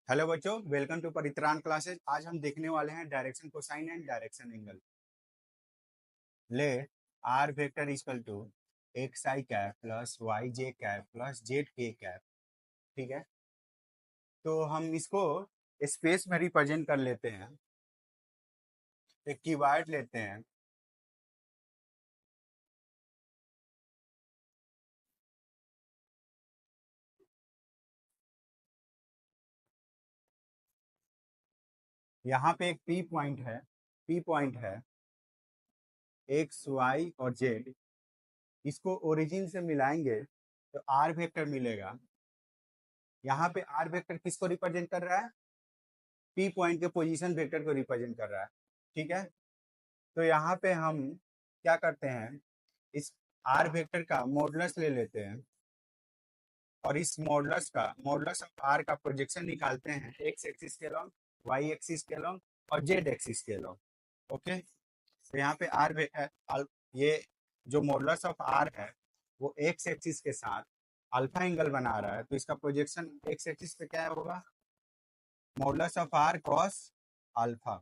Hello बच्चों, welcome to परित्राण classes. आज हम देखने वाले हैं direction cosine and direction angle. Let R vector equal to X I cap plus Y J cap plus Z K cap. ठीक है, तो हम इसको स्पेस में रिप्रेजेंट कर लेते हैं। एक कीवर्ड लेते हैं, यहाँ पे एक पी पॉइंट है। पी पॉइंट है एक्स वाई और जेड। इसको ओरिजिन से मिलाएंगे तो आर वेक्टर मिलेगा। यहाँ पे आर वेक्टर किसको रिप्रेजेंट कर रहा है? पी पॉइंट के पोजीशन वेक्टर को रिप्रेजेंट कर रहा है। ठीक है, तो यहाँ पे हम क्या करते हैं, इस आर वेक्टर का मॉडुलस ले लेते हैं और इस मॉडुलस ऑफ आर का प्रोजेक्शन निकालते हैं एक्स एक्सिस के लॉन्ग, वाई एक्सिस के लॉन्ग और जेड एक्सिस के लॉन्ग। ओके, तो यहाँ पे ये जो मॉडुलस ऑफ आर है वो एक्स एक्सिस के साथ अल्फा एंगल बना रहा है, तो इसका प्रोजेक्शन एक्स एक्सिस पे क्या होगा? Modulus of are cos alpha.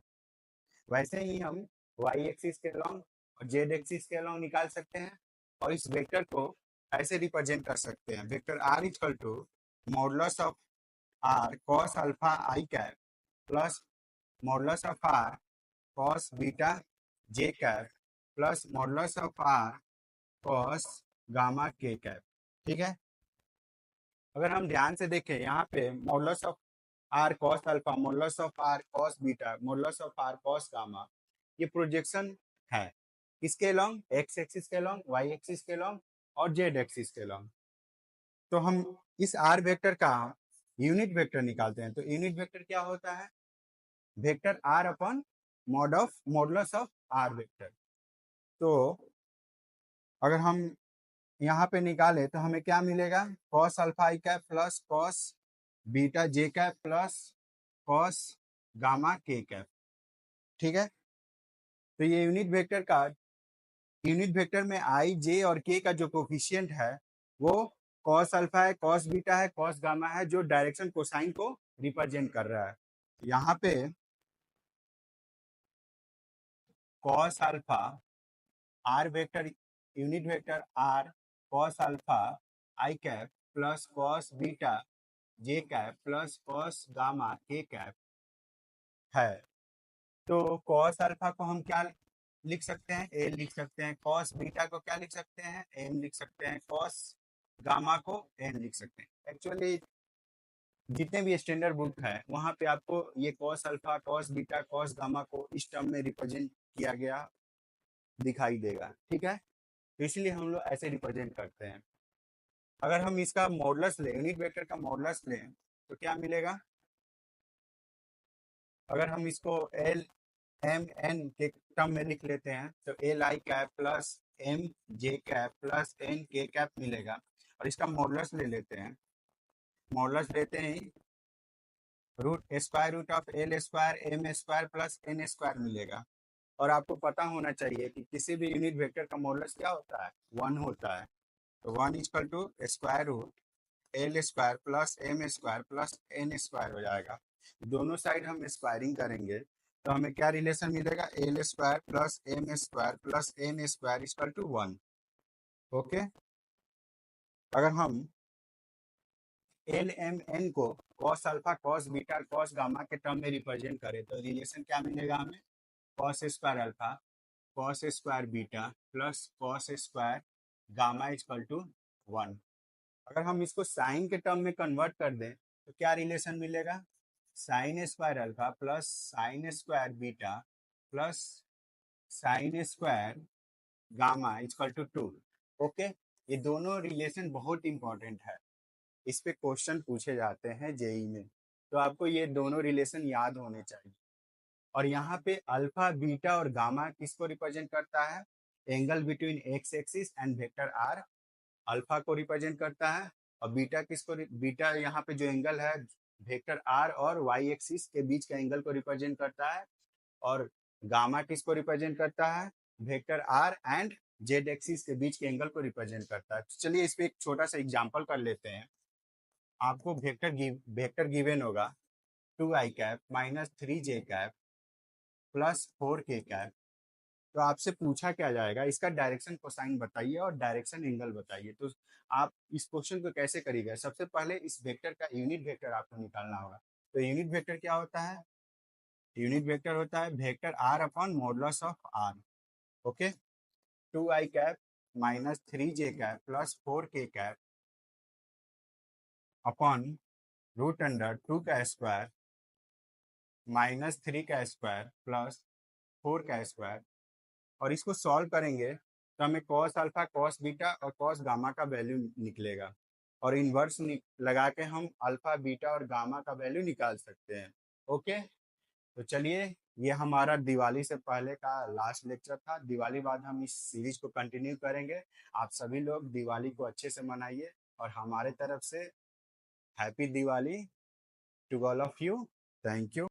वैसे ही हम वाई एक्सिस के लॉन्ग और जेड एक्सिस के लॉन्ग निकाल सकते हैं और इस वेक्टर को ऐसे रिप्रेजेंट कर सकते हैं। Vector r equal to modulus of are cos alpha i cap plus modulus of are cos beta j cap plus modulus of are cos gamma k cap. ठीक है, अगर हम ध्यान से देखें यहाँ पे modulus of are cos alpha, modulus of are cos beta, modulus of are cos gamma, ये प्रोजेक्शन है किसके लॉन्ग? एक्स एक्सिस के लॉन्ग, वाई एक्सिस के लॉन्ग और जेड एक्सिस के लॉन्ग। तो हम इस आर वेक्टर का यूनिट वेक्टर निकालते हैं। तो यूनिट वेक्टर क्या होता है? Vector r upon modulus of r vector. तो अगर हम यहाँ पे निकाले तो हमें क्या मिलेगा? Cos alpha i cap plus cos beta j cap plus cos gamma k cap. ठीक है, तो ये यूनिट वेक्टर में आई जे और के का जो कोफिशिएंट है वो कॉस अल्फा है, कॉस बीटा है, कॉस गामा है, जो डायरेक्शन कोसाइन को रिप्रेजेंट कर रहा है। यहाँ पे cos alpha r vector, unit vector r cos alpha i cap plus cos beta j cap plus cos gamma k cap है। तो कॉस अल्फा को हम क्या लिख सकते हैं? ए लिख सकते हैं। कॉस बीटा को क्या लिख सकते हैं? एन लिख सकते हैं। कॉस गामा को एन लिख सकते हैं। एक्चुअली जितने भी स्टैंडर्ड बुक है वहां पे आपको ये cos alpha, cos beta, cos gamma को इस टर्म में रिप्रेजेंट किया गया दिखाई देगा। ठीक है, तो इसलिए हम लोग ऐसे रिप्रेजेंट करते हैं। अगर हम इसका मॉडुलस लें, यूनिट वेक्टर का मॉडुलस लें तो क्या मिलेगा? अगर हम इसको एल एम एन के टर्म में लिख लेते हैं तो l i cap plus m j cap plus n k cap मिलेगा और इसका मॉडुलस ले लेते हैं। मॉडुलस लेते हैं root square root of l square m square plus n square मिलेगा। और आपको पता होना चाहिए कि किसी भी यूनिट वेक्टर का मॉडुलस क्या होता है? 1 होता है। तो 1 equal to square root l square plus m square plus n square हो जाएगा। दोनों साइड हम स्क्वायरिंग करेंगे तो हमें क्या रिलेशन मिलेगा? L square plus m square plus n square equal to 1। Okay, अगर हम एल एम एन को cos alpha, cos beta, cos gamma के टर्म में रिप्रेजेंट करें तो रिलेशन क्या मिलेगा हमें? Cos square alpha cos square beta plus cos square gamma equal to 1। अगर हम इसको साइन के टर्म में कन्वर्ट कर दें तो क्या रिलेशन मिलेगा? Sine square alpha plus sine square beta plus sine square gamma equal to 2। Okay, ये दोनों रिलेशन बहुत इंपॉर्टेंट है, इस पे क्वेश्चन पूछे जाते हैं जेई में, तो आपको ये दोनों रिलेशन याद होने चाहिए। और यहाँ पे अल्फा बीटा और गामा किसको रिप्रेजेंट करता है? Angle between x axis and vector r alpha को रिप्रेजेंट करता है। और बीटा यहाँ पे जो एंगल है वेक्टर आर और वाई एक्सिस के बीच के एंगल को रिप्रेजेंट करता है। और गामा किसको रिप्रेजेंट करता है? Vector r and z axis के बीच के एंगल को रिप्रेजेंट करता है। तो चलिए इस पे एक छोटा सा एग्जांपल कर लेते हैं। आपको वेक्टर गिवन होगा 2i minus 3j plus 4k। तो आपसे पूछा क्या जाएगा, इसका डायरेक्शन कोसाइन बताइए और डायरेक्शन एंगल बताइए। तो आप इस क्वेश्चन को कैसे करिएगा, सबसे पहले इस वेक्टर का यूनिट वेक्टर आपको निकालना होगा। तो यूनिट वेक्टर क्या होता है, यूनिट वेक्टर होता है vector r upon modulus of r. Okay, 2i minus 3j plus 4k upon root under 2 minus 3 plus 4 और इसको सॉल्व करेंगे तो हमें कॉस अल्फा, कॉस बीटा और कॉस गामा का वैल्यू निकलेगा और इन्वर्स लगा के हम अल्फा, बीटा और गामा का वैल्यू निकाल सकते हैं। ओके, तो चलिए, ये हमारा दिवाली से पहले का लास्ट लेक्चर था। दिवाली बाद हम इस सीरीज को कंटिन्यू करेंगे। आप सभी लोग दिवाली को अच्छे से मनाइए और हमारे तरफ से happy Diwali to all of you. Thank you.